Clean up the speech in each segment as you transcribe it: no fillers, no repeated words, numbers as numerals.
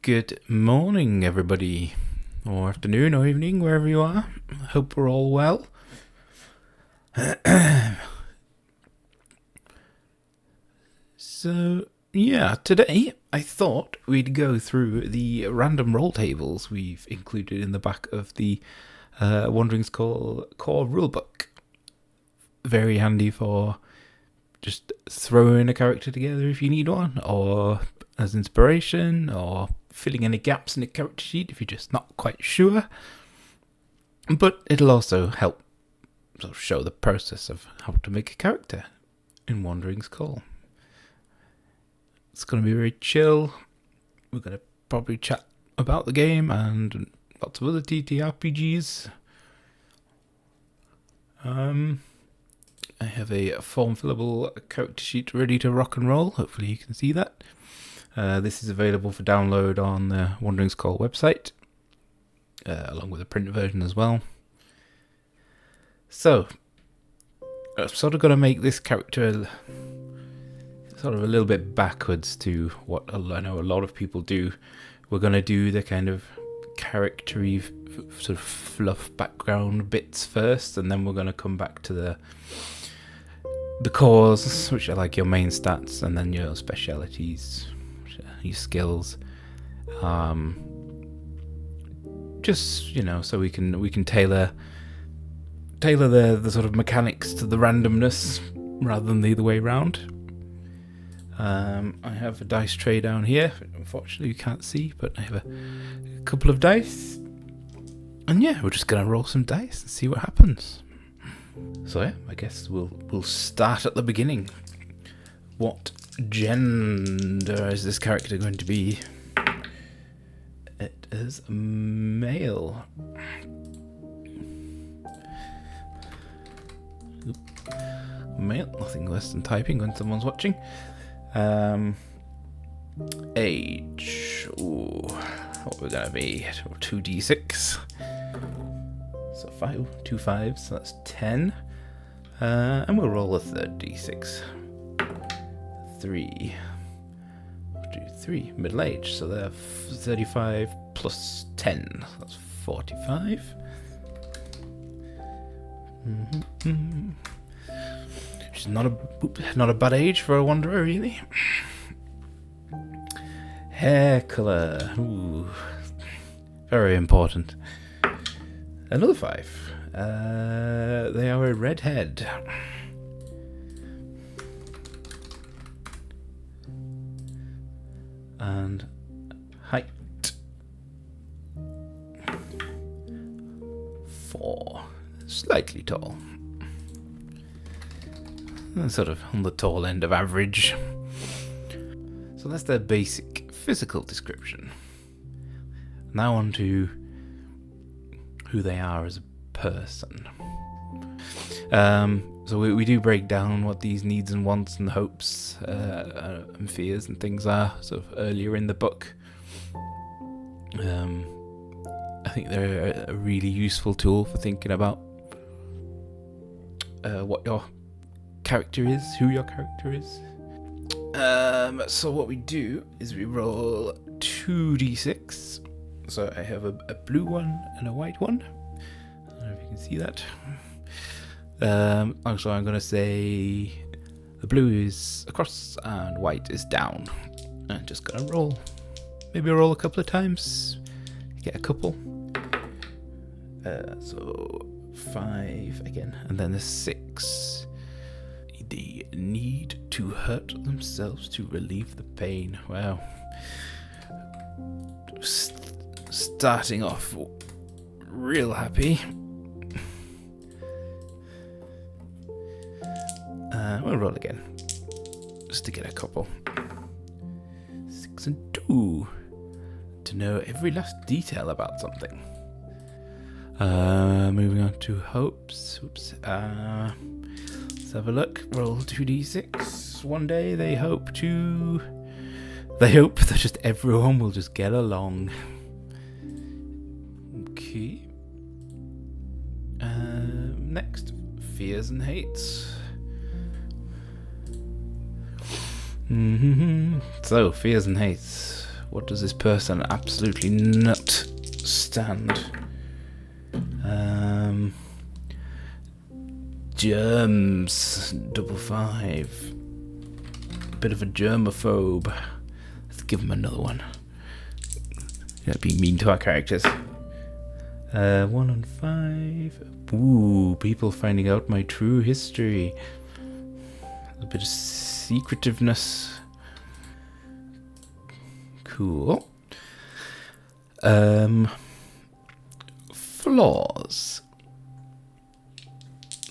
Good morning, everybody, or afternoon, or evening, wherever you are. Hope we're all well. So, yeah, today I thought we'd go through the random roll tables we've included in the back of the Wandering's Call core rulebook. Very handy for just throwing a character together if you need one, or as inspiration, or filling any gaps in a character sheet if you're just not quite sure. But it'll also help sort of show the process of how to make a character in Wandering's Call. It's going to be very chill. We're going to probably chat about the game and lots of other TTRPGs. I have a form-fillable character sheet ready to rock and roll. Hopefully you can see that. This is available for download on the Wandering's Call website, along with a print version as well. So, I'm sort of going to make this character sort of a little bit backwards to what I know a lot of people do. We're going to do the kind of character-y sort of fluff background bits first, and then we're going to come back to the cores, which are like your main stats, and then your specialities, your skills. Just, you know, so we can tailor the sort of mechanics to the randomness rather than the other way around. I have a dice tray down here. Unfortunately you can't see, but I have a couple of dice. And yeah, we're just gonna roll some dice and see what happens. So yeah, I guess we'll start at the beginning. What gender is this character going to be? It is male. Male, nothing less than typing when someone's watching. Age. Ooh, what we're gonna be? 2d6. So 2 5s, so that's 10. And we'll roll a third d6. 3. 3. Middle age, so they're 35 plus 10. That's 45. Which is not a bad age for a wanderer, really. Hair colour. Ooh. Very important. Another 5. They are a redhead. And height 4. Slightly tall. Sort of on the tall end of average. So that's their basic physical description. Now on to who they are as a person. So we do break down what these needs and wants and hopes and fears and things are sort of earlier in the book. I think they're a really useful tool for thinking about what your character is, who your character is. So what we do is we roll 2d6. So I have a blue one and a white one. I don't know if you can see that. So I'm going to say the blue is across and white is down. I'm just going to roll. Maybe roll a couple of times. Get a couple. So 5 again. And then a 6. They need to hurt themselves to relieve the pain. Wow. Starting off real happy. We'll roll again, just to get a couple. 6 and 2. To know every last detail about something. Moving on to hopes. Oops. Let's have a look. Roll 2d6. One day they hope that just everyone will just get along. Okay. Next, fears and hates. So, fears and hates. What does this person absolutely not stand? Germs, 555. Bit of a germaphobe. Let's give him another one. That'd be mean to our characters. 1 on 5. Ooh, people finding out my true history. A bit of secretiveness. Cool. Flaws.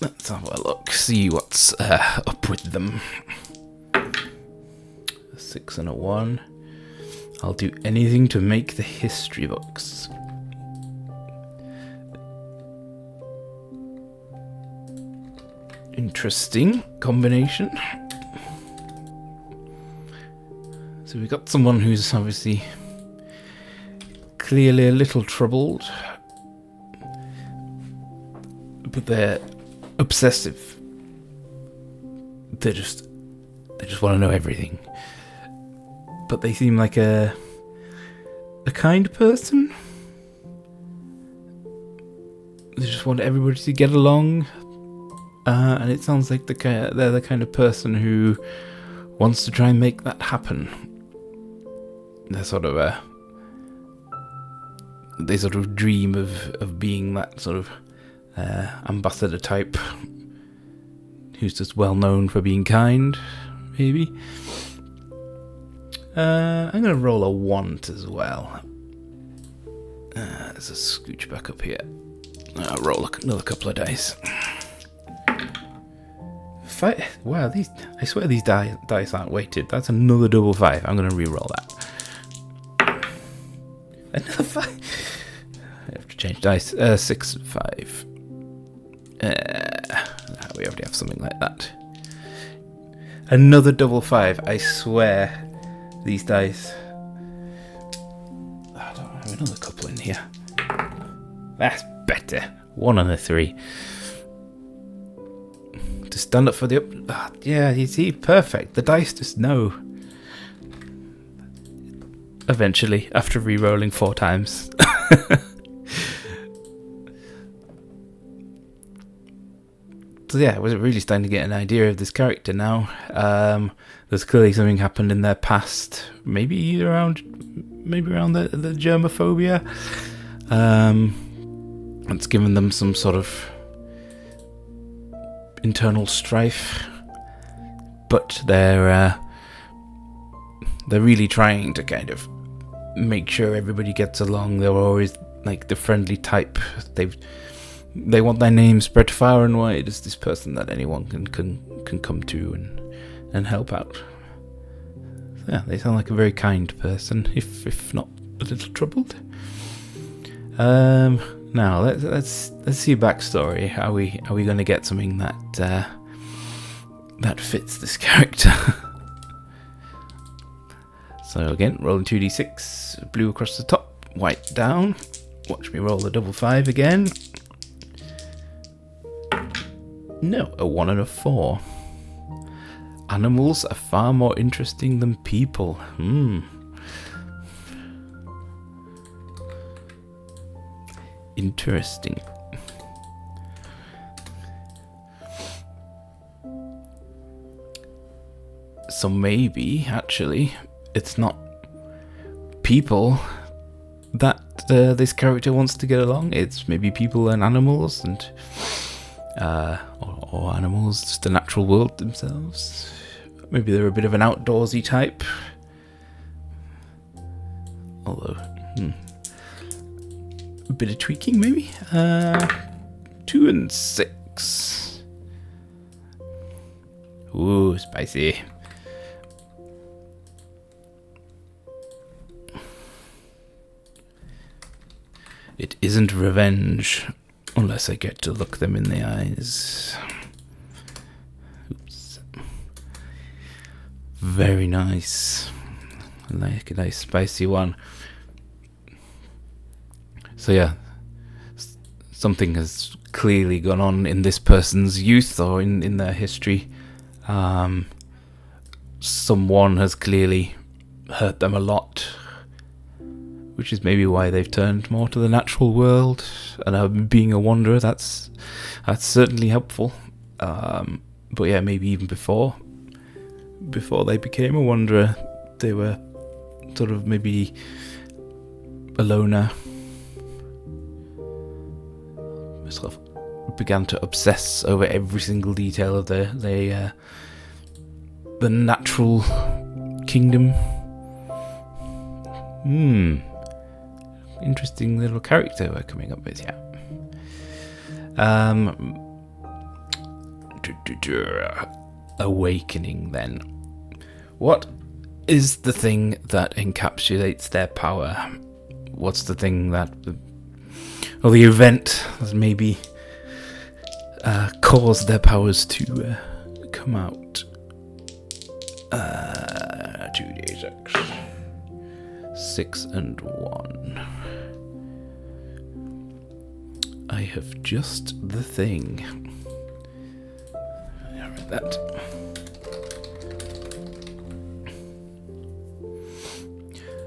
Let's have a look, see what's up with them. A 6 and a 1. I'll do anything to make the history books. Interesting combination. So we've got someone who's obviously clearly a little troubled, but they're obsessive. They just want to know everything. But they seem like a kind person. They just want everybody to get along. And it sounds like they're the kind of person who wants to try and make that happen. They're sort of they sort of dream of being that sort of ambassador type who's just well known for being kind, maybe. I'm going to roll a want as well. There's a scooch back up here. I'll roll another couple of dice. Wow, I swear these dice aren't weighted. That's another 5. I'm going to re-roll that. Another 5. I have to change dice. 6 and 5. We already have something like that. Another 5. I swear these dice. I don't have another couple in here. That's better. 1 and a 3. To stand up for the up. Yeah, you see, perfect. The dice just know. Eventually, after re-rolling 4 times. So yeah, I was really starting to get an idea of this character now. There's clearly something happened in their past, maybe around the germophobia. It's given them some sort of internal strife, but they're really trying to kind of make sure everybody gets along. They're always like the friendly type. They want their name spread far and wide as this person that anyone can come to and help out. So yeah, they sound like a very kind person, if not a little troubled. Now let's see a backstory. Are we going to get something that fits this character? So again, rolling 2d6, blue across the top, white down. Watch me roll the 5 again. No, a 1 and a 4. Animals are far more interesting than people. Interesting. So maybe, actually, it's not people that this character wants to get along. It's maybe people and animals, and or animals, just the natural world themselves. Maybe they're a bit of an outdoorsy type. Although, a bit of tweaking, maybe. 2 and 6. Ooh, spicy. It isn't revenge, unless I get to look them in the eyes. Oops. Very nice. I like a nice spicy one. So yeah, something has clearly gone on in this person's youth or in their history. Someone has clearly hurt them a lot. which is maybe why they've turned more to the natural world. And being a wanderer, that's certainly helpful. But yeah, maybe even before they became a wanderer, they were sort of maybe a loner. Sort of began to obsess over every single detail of the natural kingdom. Interesting little character we're coming up with, yeah. Awakening, then. What is the thing that encapsulates their power? What's the thing that... or the event that maybe caused their powers to come out? 2d6. 6 and 1. I have just the thing. I read that.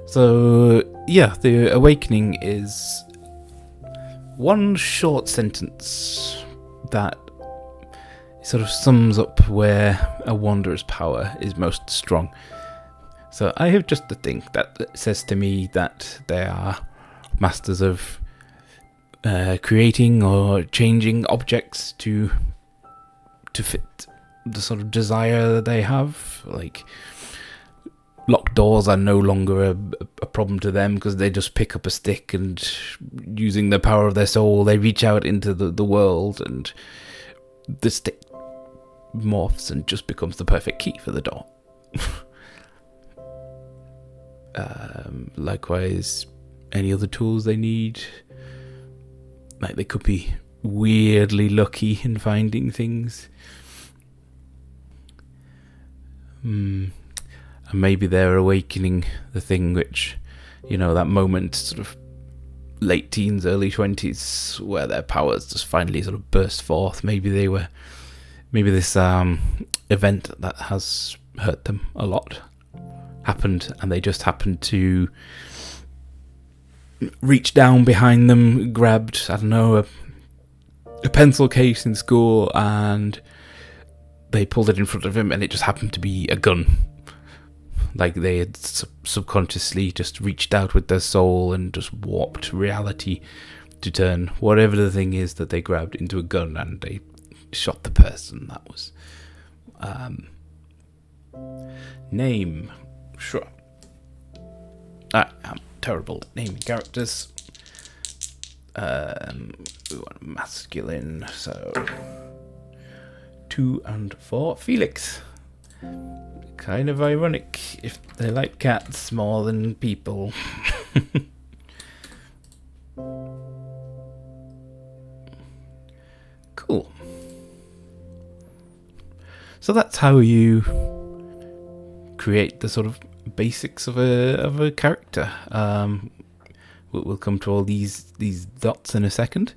So, yeah, the awakening is one short sentence that sort of sums up where a wanderer's power is most strong. So I have just the thing that says to me that they are masters of creating or changing objects to fit the sort of desire that they have. Like, locked doors are no longer a problem to them because they just pick up a stick and, using the power of their soul, they reach out into the world, and the stick morphs and just becomes the perfect key for the door. Likewise, any other tools they need, like they could be weirdly lucky in finding things. And maybe they're awakening the thing which, that moment, sort of late teens, early 20s, where their powers just finally sort of burst forth. Maybe this event that has hurt them a lot happened, and they just happened to reach down behind them, grabbed, I don't know, a pencil case in school, and they pulled it in front of him, and it just happened to be a gun. Like they had subconsciously just reached out with their soul and just warped reality to turn whatever the thing is that they grabbed into a gun, and they shot the person. That was name. Sure. I am terrible at naming characters. We want masculine, so 2 and 4. Felix. Kind of ironic if they like cats more than people. Cool. So that's how you create the sort of basics of a character. We'll come to all these dots in a second.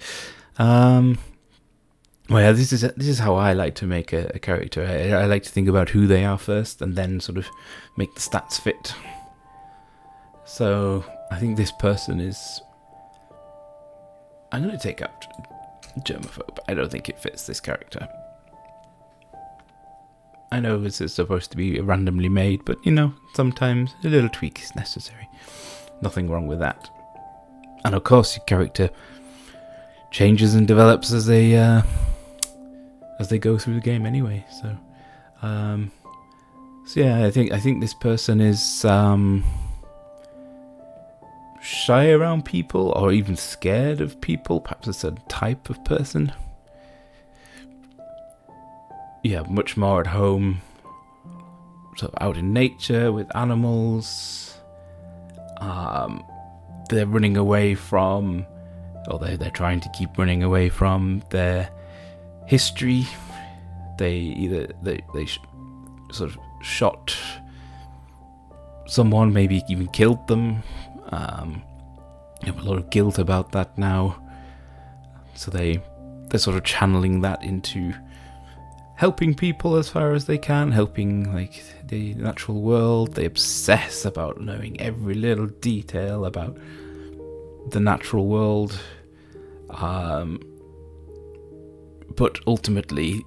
Well, yeah, this is how I like to make a character. I like to think about who they are first, and then sort of make the stats fit. So I think this person is... I'm going to take out germaphobe. I don't think it fits this character. I know this is supposed to be randomly made, but sometimes a little tweak is necessary. Nothing wrong with that. And of course, your character changes and develops as they go through the game anyway. So yeah, I think this person is shy around people, or even scared of people. Perhaps a certain type of person. Yeah, much more at home, sort of out in nature with animals. They're running away from, or they're trying to keep running away from their history. They sort of shot someone, maybe even killed them. They have a lot of guilt about that now, so they're sort of channeling that into helping people as far as they can, helping like the natural world. They obsess about knowing every little detail about the natural world, but ultimately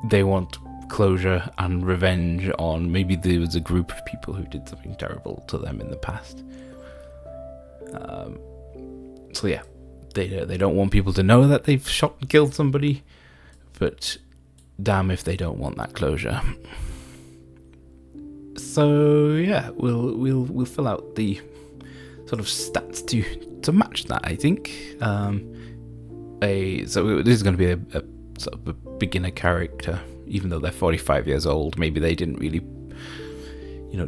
they want closure and revenge on maybe there was a group of people who did something terrible to them in the past. So yeah, they don't want people to know that they've shot and killed somebody, but damn if they don't want that closure. So yeah, we'll fill out the sort of stats to match that, I think. So this is going to be a sort of a beginner character, even though they're 45 years old. Maybe they didn't really,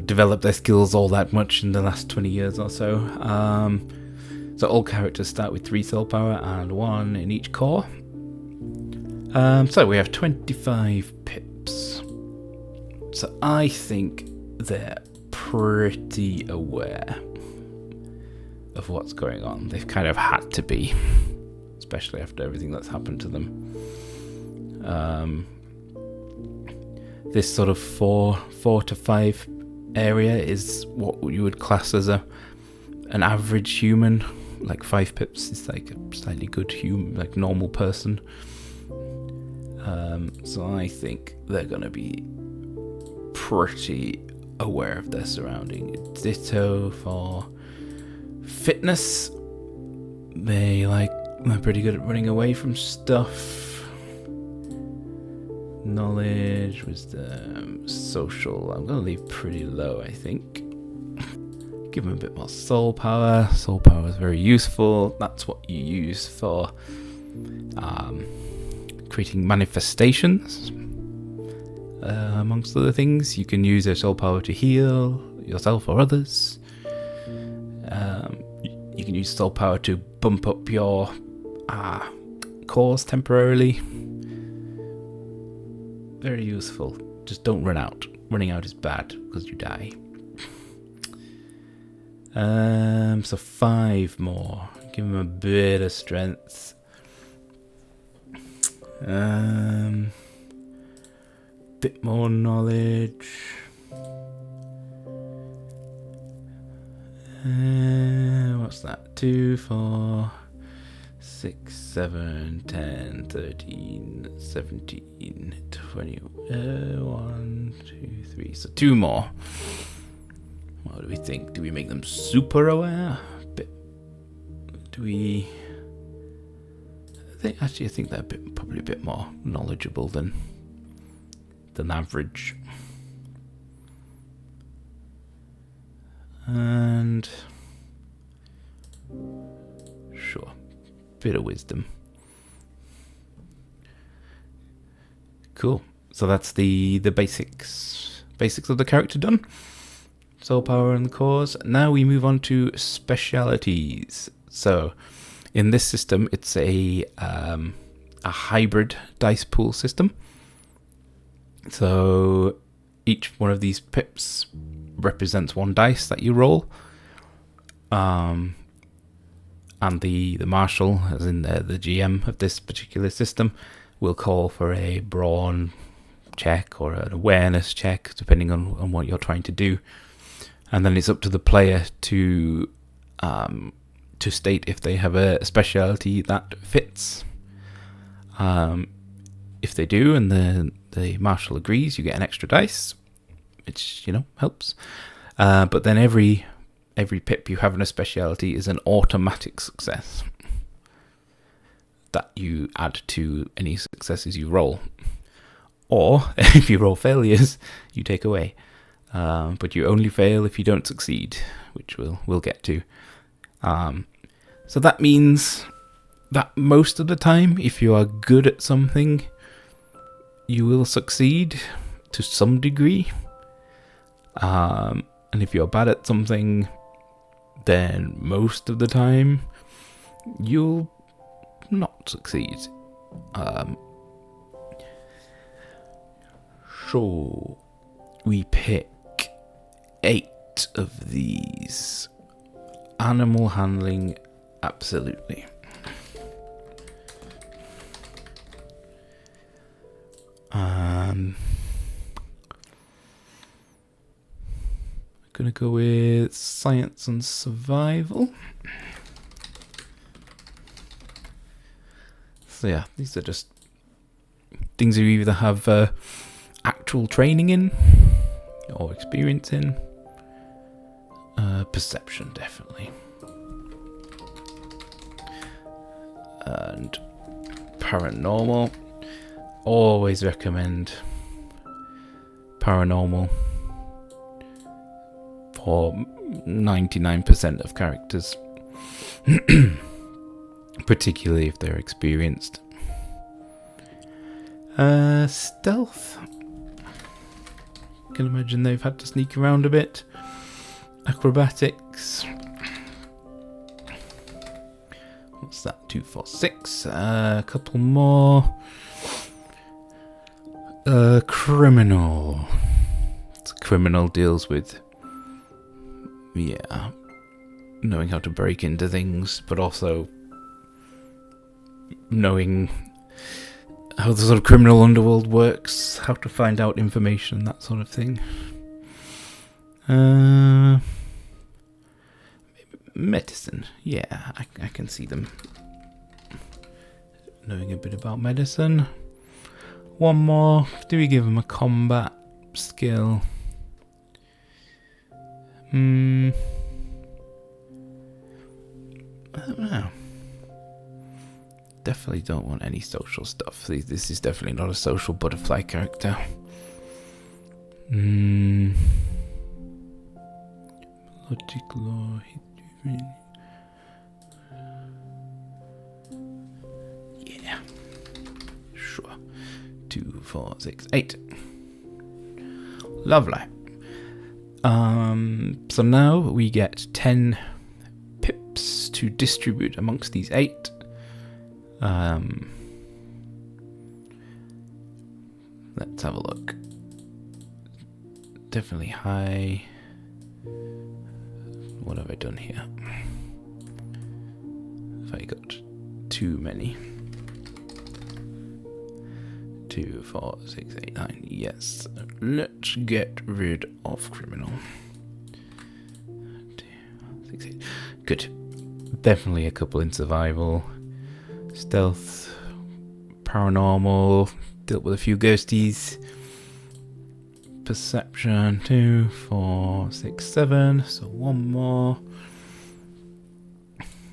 develop their skills all that much in the last 20 years or so. So all characters start with 3 soul power and 1 in each core. So we have 25 pips. So I think they're pretty aware of what's going on. They've kind of had to be, especially after everything that's happened to them. This sort of 4 to 5 area is what you would class as an average human. Like 5 pips is like a slightly good human, like normal person. So I think they're gonna be pretty aware of their surrounding. Ditto for fitness. They're pretty good at running away from stuff. Knowledge, wisdom, social. I'm gonna leave pretty low, I think. Give them a bit more soul power. Soul power is very useful. That's what you use for creating manifestations. Amongst other things, you can use your soul power to heal yourself or others. You can use soul power to bump up your cores temporarily. Very useful. Just don't run out. Running out is bad because you die. So 5 more. Give him a bit of strength. Bit more knowledge. What's that? 2, 4, 6, 7, 10, 13, 17, 21, 2, 3. So 2 more. What do we think? Do we make them super aware? I think they're probably a bit more knowledgeable than average. And sure, bit of wisdom. Cool. So that's the basics of the character done. Soul power and the cores. Now we move on to specialities. So in this system, it's a hybrid dice pool system. So each one of these pips represents 1 dice that you roll. And the marshal, as in the GM of this particular system, will call for a brawn check or an awareness check, depending on what you're trying to do. And then it's up to the player to state if they have a speciality that fits. If they do, and the marshal agrees, you get an extra dice, which helps. But then every pip you have in a speciality is an automatic success that you add to any successes you roll. Or if you roll failures, you take away. But you only fail if you don't succeed, which we'll get to. So that means that most of the time, if you are good at something, you will succeed to some degree. And if you're bad at something, then most of the time, you'll not succeed. So we pick 8 of these. Animal handling, absolutely. I'm gonna go with science and survival. So yeah, these are just things you either have actual training in or experience in. Perception, definitely. And paranormal. Always recommend paranormal for 99% of characters. Particularly if they're experienced. Stealth. I can imagine they've had to sneak around a bit. Acrobatics. What's that? 2, 4, 6. A couple more. Criminal. Criminal deals with, knowing how to break into things, but also knowing how the sort of criminal underworld works, how to find out information, that sort of thing. Medicine. Yeah, I can see them knowing a bit about medicine. One more. Do we give them a combat skill? I don't know. Definitely don't want any social stuff. This is definitely not a social butterfly character. Logic, law, yeah. Sure. 2, 4, 6, 8. Lovely. So now we get 10 pips to distribute amongst these 8. Let's have a look. Definitely high. What have I done here? Have I got too many? 2, 4, 6, 8, 9. Yes. Let's get rid of criminal. 2, 6, 8. Good. Definitely a couple in survival. Stealth. Paranormal. Dealt with a few ghosties. Perception. 2, 4, 6, 7. So one more.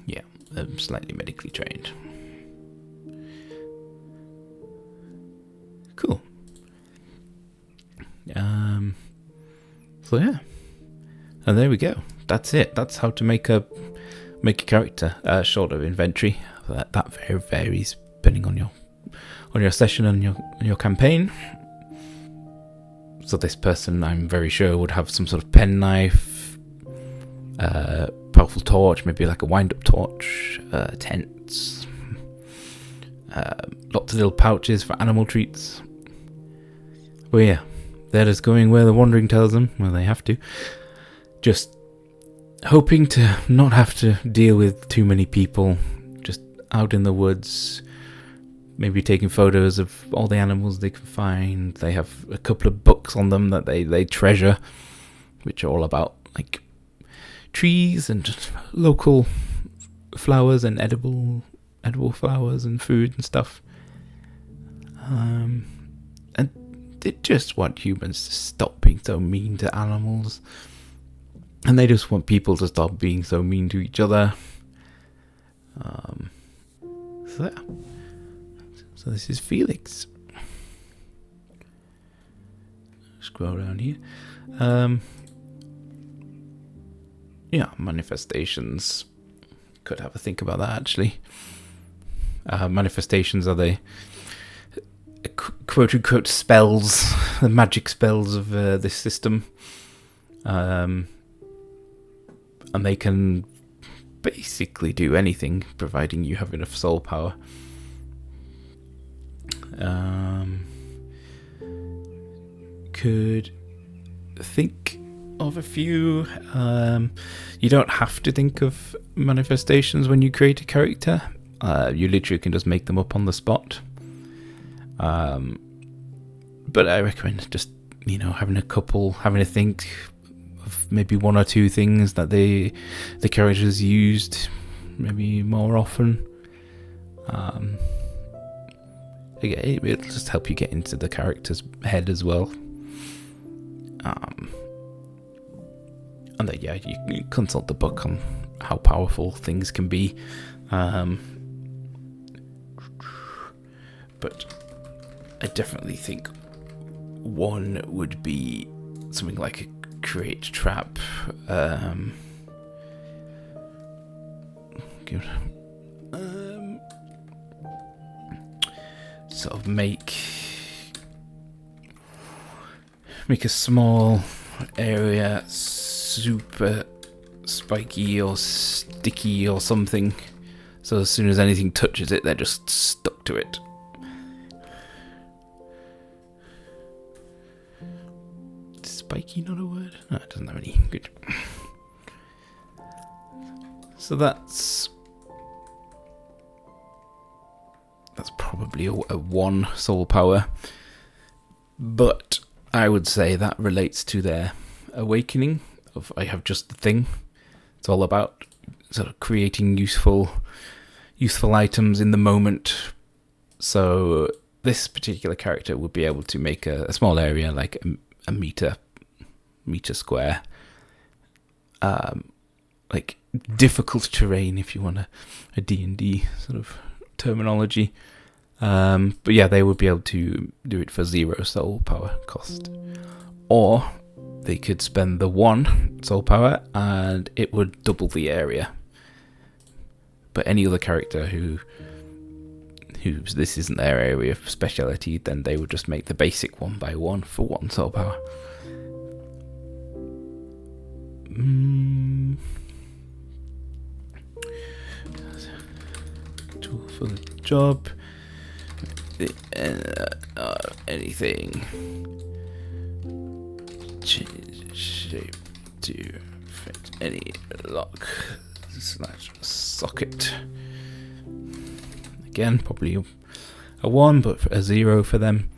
Yeah. I'm slightly medically trained. Cool. So yeah, and there we go. That's it. That's how to make a character. Short of inventory. That varies depending on your session and your campaign. So this person, I'm very sure, would have some sort of penknife, powerful torch, maybe like a wind-up torch, tents, lots of little pouches for animal treats. But yeah, they're just going where the wandering tells them, where they have to. Just hoping to not have to deal with too many people, just out in the woods, maybe taking photos of all the animals they can find. They have a couple of books on them that they treasure, which are all about like trees and just local flowers and edible flowers and food and stuff. And they just want humans to stop being so mean to animals. And they just want people to stop being so mean to each other. So yeah. So this is Felix. Scroll down here. Yeah, manifestations. Could have a think about that actually. Manifestations are the quote-unquote spells, the magic spells of this system. And they can basically do anything, providing you have enough soul power. Could think of a few. You don't have to think of manifestations when you create a character. You literally can just make them up on the spot. But I recommend just, having a think of maybe one or two things that the characters used maybe more often. again, it'll just help you get into the character's head as well. And then, yeah, you can consult the book on how powerful things can be. But I definitely think one would be something like a create trap. Sort of make a small area super spiky or sticky or something, so as soon as anything touches it, they're just stuck to it. Spiky not a word? No, it doesn't have any. Good. So that's probably a 1 soul power, but I would say that relates to their awakening of I have just the thing. It's all about sort of creating useful items in the moment. So this particular character would be able to make a small area, like a meter square, like difficult terrain, if you want a D&D sort of terminology. But yeah, they would be able to do it for 0 soul power cost. Or they could spend the 1 soul power and it would double the area. But any other character who this isn't their area of speciality, then they would just make the basic 1x1 for 1 soul power. Tool for the job. Anything. Change shape to fit any lock / socket. Again, probably a 1, but a 0 for them.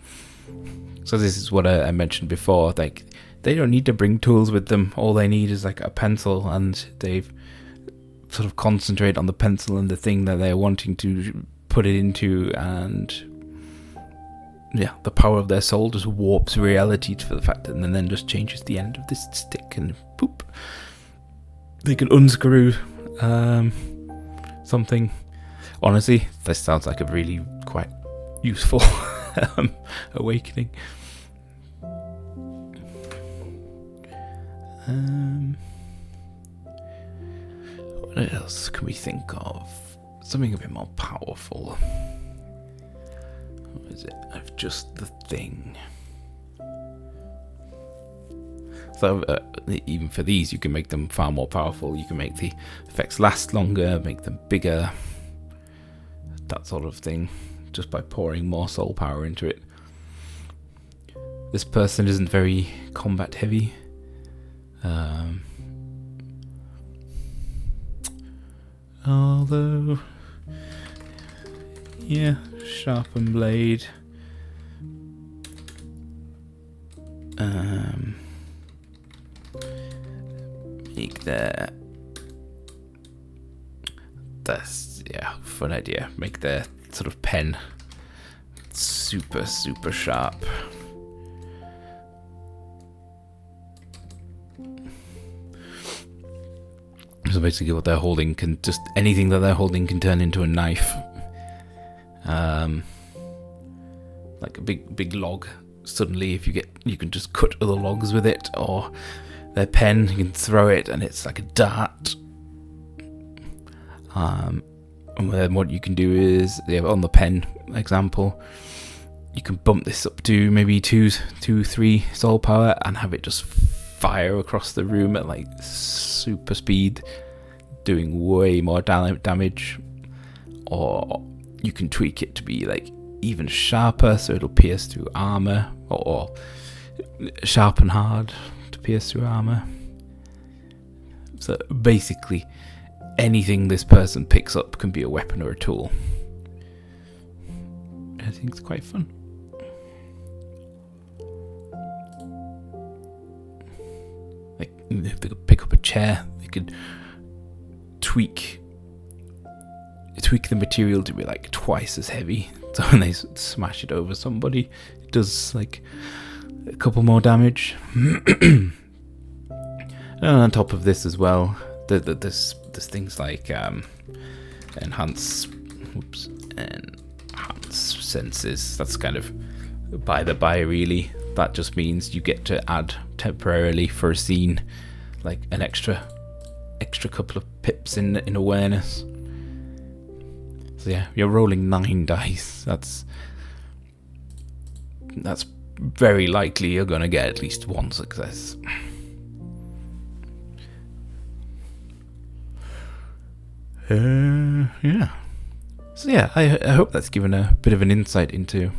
So this is what I mentioned before. Like, they don't need to bring tools with them. All they need is like a pencil, and they've sort of concentrate on the pencil and the thing that they're wanting to put it into, and yeah, the power of their soul just warps reality for the fact that, and then just changes the end of this stick, and poop, they can unscrew something. Honestly, this sounds like a really quite useful awakening. What else can we think of? Something a bit more powerful. What is it? I've just the thing. So even for these, you can make them far more powerful. You can make the effects last longer, make them bigger, that sort of thing, just by pouring more soul power into it. This person isn't very combat heavy. Although, yeah, sharpen blade. Make their. That's, yeah, fun idea. Make their sort of pen super sharp. So basically what they're holding can just, anything that they're holding can turn into a knife. Like a big log. Suddenly you can just cut other logs with it, or their pen, you can throw it and it's like a dart. And then what you can do is, on the pen example, you can bump this up to maybe 3 soul power and have it just fire across the room at like super speed, doing way more damage. Or you can tweak it to be like even sharper, so it'll pierce through armor, or sharp and hard to pierce through armor. So basically anything this person picks up can be a weapon or a tool. I think it's quite fun. Like, if they could pick up a chair, they could tweak the material to be like twice as heavy, So when they smash it over somebody, it does like a couple more damage. And on top of this as well, there's things like enhance senses. That's kind of by the by, really. That just means you get to add temporarily for a scene like an extra couple of pips in awareness. So yeah, you're rolling 9 dice. That's very likely you're gonna get at least 1 success. Yeah. So yeah, I hope that's given a bit of an insight into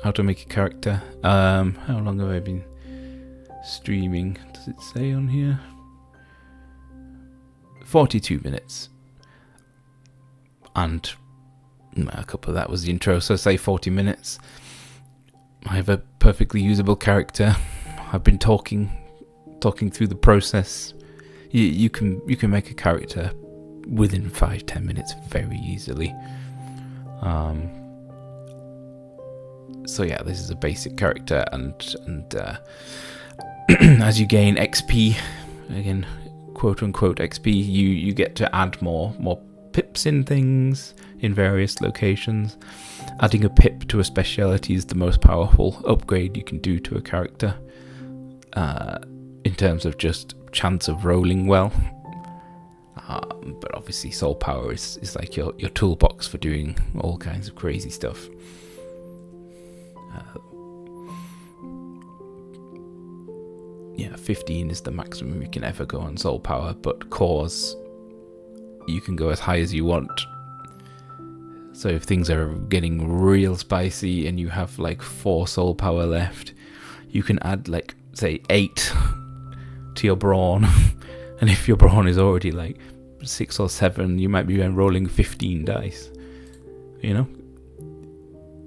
how to make a character. How long have I been streaming? Does it say on here? 42 minutes. And a couple of that was the intro, so say 40 minutes. I have a perfectly usable character. I've been talking through the process. You can make a character within 5-10 minutes very easily. So yeah, this is a basic character, and as you gain XP, again, quote unquote XP, you get to add more pips in things in various locations. Adding a pip to a speciality is the most powerful upgrade you can do to a character, in terms of just chance of rolling well. But obviously soul power is like your toolbox for doing all kinds of crazy stuff. Yeah, 15 is the maximum you can ever go on soul power, but cause, you can go as high as you want. So if things are getting real spicy and you have like 4 soul power left, you can add like, say, 8 to your brawn. And if your brawn is already like 6 or 7, you might be rolling 15 dice. You know?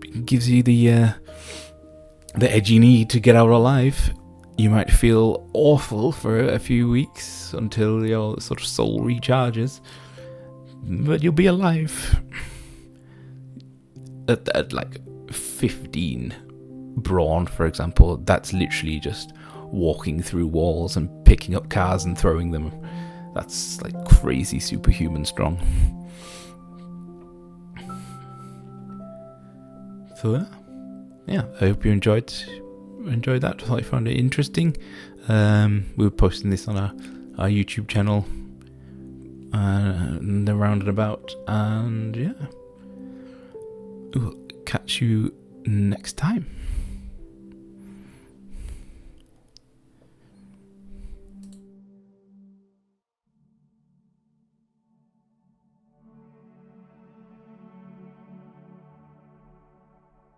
It gives you the edge you need to get out alive. You might feel awful for a few weeks until your sort of soul recharges, but you'll be alive. At like 15 brawn, for example, that's literally just walking through walls and picking up cars and throwing them. That's like crazy superhuman strong. So yeah, I hope you enjoyed that. I thought you found it interesting. We were posting this on our YouTube channel and around and about, and yeah, we'll catch you next time.